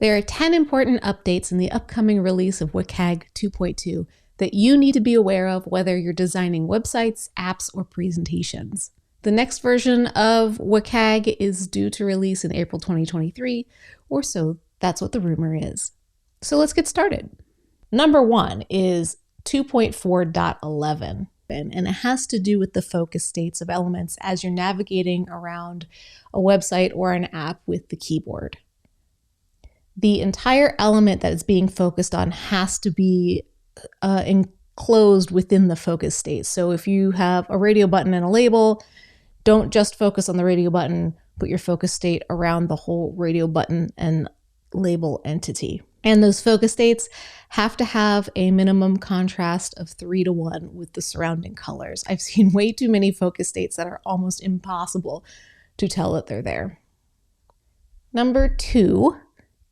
There are 10 important updates in the upcoming release of WCAG 2.2 that you need to be aware of whether you're designing websites, apps, or presentations. The next version of WCAG is due to release in April 2023, or so that's what the rumor is. So let's get started. Number 1 is 2.4.11, and it has to do with the focus states of elements as you're navigating around a website or an app with the keyboard. The entire element that is being focused on has to be enclosed within the focus state. So if you have a radio button and a label, don't just focus on the radio button, put your focus state around the whole radio button and label entity. And those focus states have to have a minimum contrast of 3:1 with the surrounding colors. I've seen way too many focus states that are almost impossible to tell that they're there. Number 2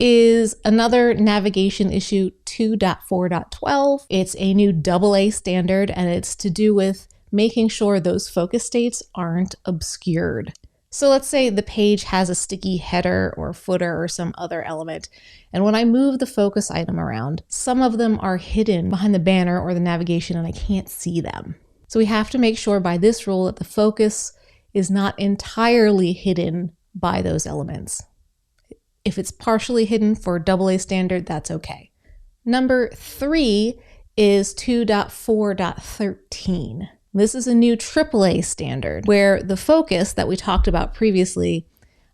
is another navigation issue, 2.4.12. It's a new AA standard, and it's to do with making sure those focus states aren't obscured. So let's say the page has a sticky header or footer or some other element, and when I move the focus item around, some of them are hidden behind the banner or the navigation and I can't see them. So we have to make sure by this rule that the focus is not entirely hidden by those elements. If it's partially hidden for AA standard, that's okay. Number 3 is 2.4.13. This is a new AAA standard where the focus that we talked about previously,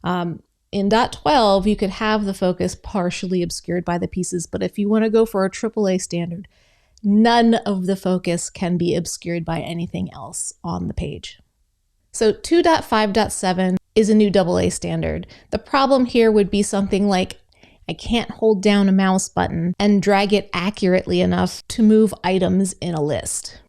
in .12, you could have the focus partially obscured by the pieces, but if you want to go for a AAA standard, none of the focus can be obscured by anything else on the page. So 2.5.7 is a new AA standard. The problem here would be something like I can't hold down a mouse button and drag it accurately enough to move items in a list.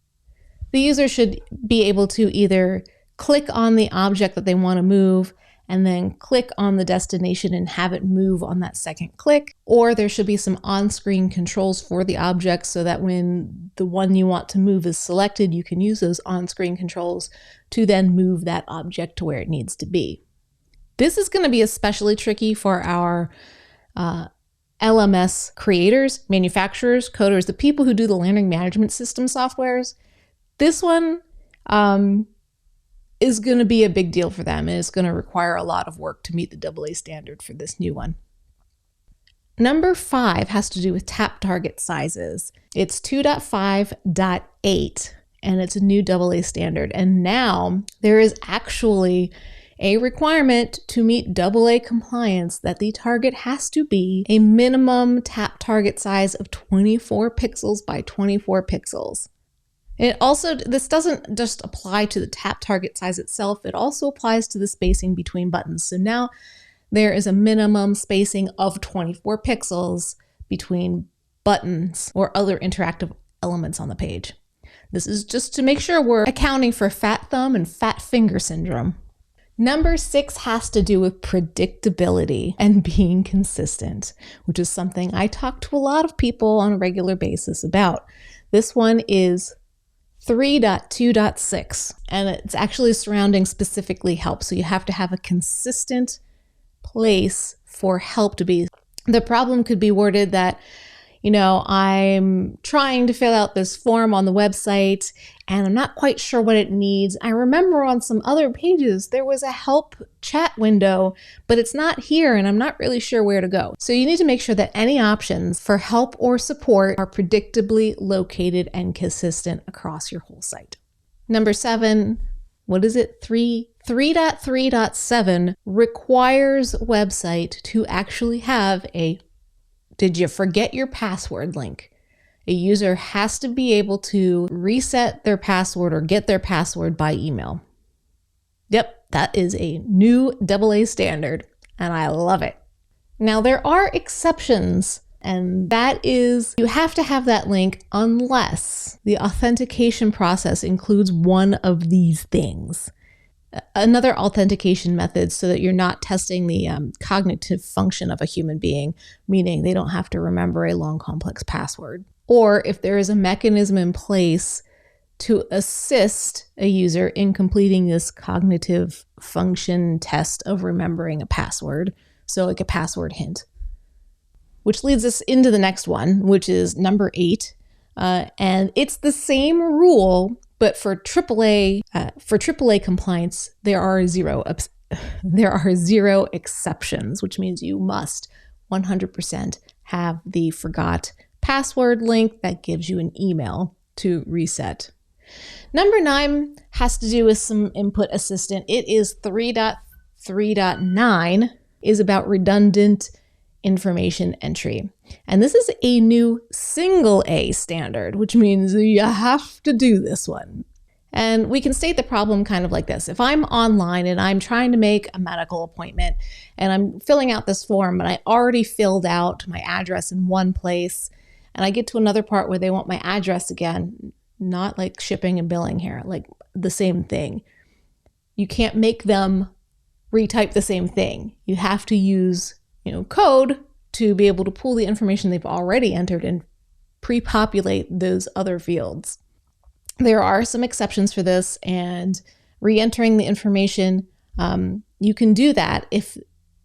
The user should be able to either click on the object that they want to move and then click on the destination and have it move on that second click, or there should be some on-screen controls for the object so that when the one you want to move is selected, you can use those on-screen controls to then move that object to where it needs to be. This is going to be especially tricky for our LMS creators, manufacturers, coders, the people who do the learning management system softwares. This one is going to be a big deal for them, and it's going to require a lot of work to meet the AA standard for this new one. Number 5 has to do with tap target sizes. It's 2.5.8, and it's a new AA standard. And now there is actually a requirement to meet AA compliance that the target has to be a minimum tap target size of 24 pixels by 24 pixels. This doesn't just apply to the tap target size itself, it also applies to the spacing between buttons. So now there is a minimum spacing of 24 pixels between buttons or other interactive elements on the page. This is just to make sure we're accounting for fat thumb and fat finger syndrome. Number 6 has to do with predictability and being consistent, which is something I talk to a lot of people on a regular basis about. This one is 3.2.6, and it's actually surrounding specifically help. So you have to have a consistent place for help to be. The problem could be worded that, I'm trying to fill out this form on the website and I'm not quite sure what it needs. I remember on some other pages there was a help chat window, but it's not here and I'm not really sure where to go. So you need to make sure that any options for help or support are predictably located and consistent across your whole site. Number 7, 3.3.7 requires website to actually have a "Did you forget your password" link. A user has to be able to reset their password or get their password by email. Yep, that is a new AA standard, and I love it. Now, there are exceptions, and that is you have to have that link unless the authentication process includes one of these things. Another authentication method so that you're not testing the cognitive function of a human being, meaning they don't have to remember a long, complex password. Or if there is a mechanism in place to assist a user in completing this cognitive function test of remembering a password, so like a password hint. which leads us into the next one, which is number 8. And it's the same rule, but for AAA compliance, there are zero exceptions, which means you must 100% have the forgot password link that gives you an email to reset. Number 9 has to do with some input assistant. It is 3.3.9 is about redundant information entry. And this is a new single A standard, which means you have to do this one. And we can state the problem kind of like this. If I'm online and I'm trying to make a medical appointment and I'm filling out this form and I already filled out my address in one place and I get to another part where they want my address again, not like shipping and billing here, like the same thing. You can't make them retype the same thing. You have to use, code to be able to pull the information they've already entered and pre-populate those other fields. There are some exceptions for this, and re-entering the information, you can do that if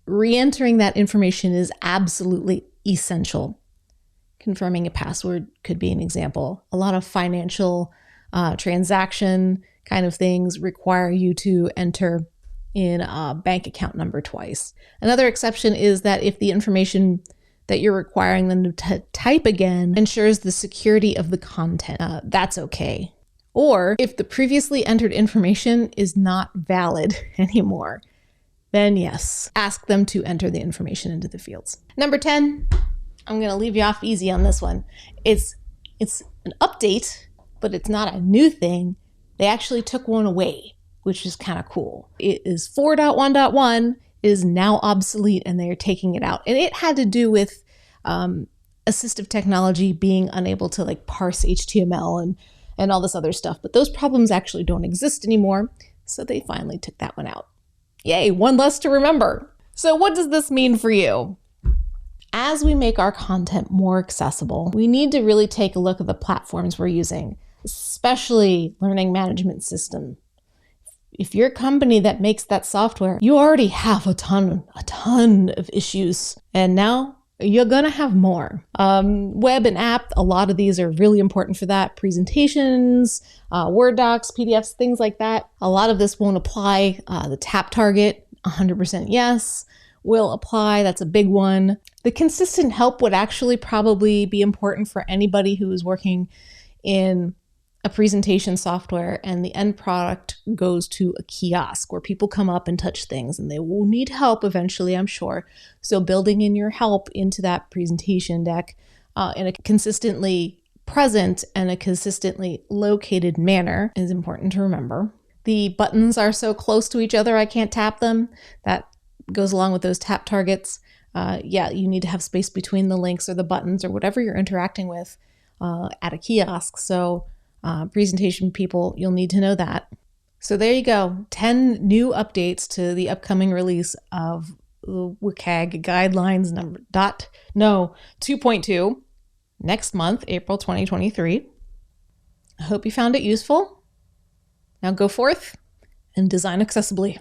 re-entering that information is absolutely essential. Confirming a password could be an example. A lot of financial transaction kind of things require you to enter in a bank account number twice. Another exception is that if the information that you're requiring them to type again ensures the security of the content, that's okay. Or if the previously entered information is not valid anymore, then yes, ask them to enter the information into the fields. Number 10, I'm going to leave you off easy on this one. It's an update, but it's not a new thing. They actually took one away, which is kind of cool. It is 4.1.1 is now obsolete and they're taking it out. And it had to do with assistive technology being unable to parse HTML and all this other stuff. But those problems actually don't exist anymore. So they finally took that one out. Yay, one less to remember. So what does this mean for you? As we make our content more accessible, we need to really take a look at the platforms we're using, especially learning management system. If you're a company that makes that software, you already have a ton of issues. And now you're going to have more. Web and app, a lot of these are really important for that. Presentations, Word docs, PDFs, things like that. A lot of this won't apply. The tap target, 100% yes, will apply. That's a big one. The consistent help would actually probably be important for anybody who is working in a presentation software and the end product goes to a kiosk where people come up and touch things and they will need help eventually, I'm sure. So building in your help into that presentation deck in a consistently present and a consistently located manner is important to remember. The buttons are so close to each other I can't tap them. That goes along with those tap targets. You need to have space between the links or the buttons or whatever you're interacting with at a kiosk. So presentation people, you'll need to know that. So there you go, 10 new updates to the upcoming release of WCAG guidelines 2.2 next month, April 2023. I hope you found it useful. Now go forth and design accessibly.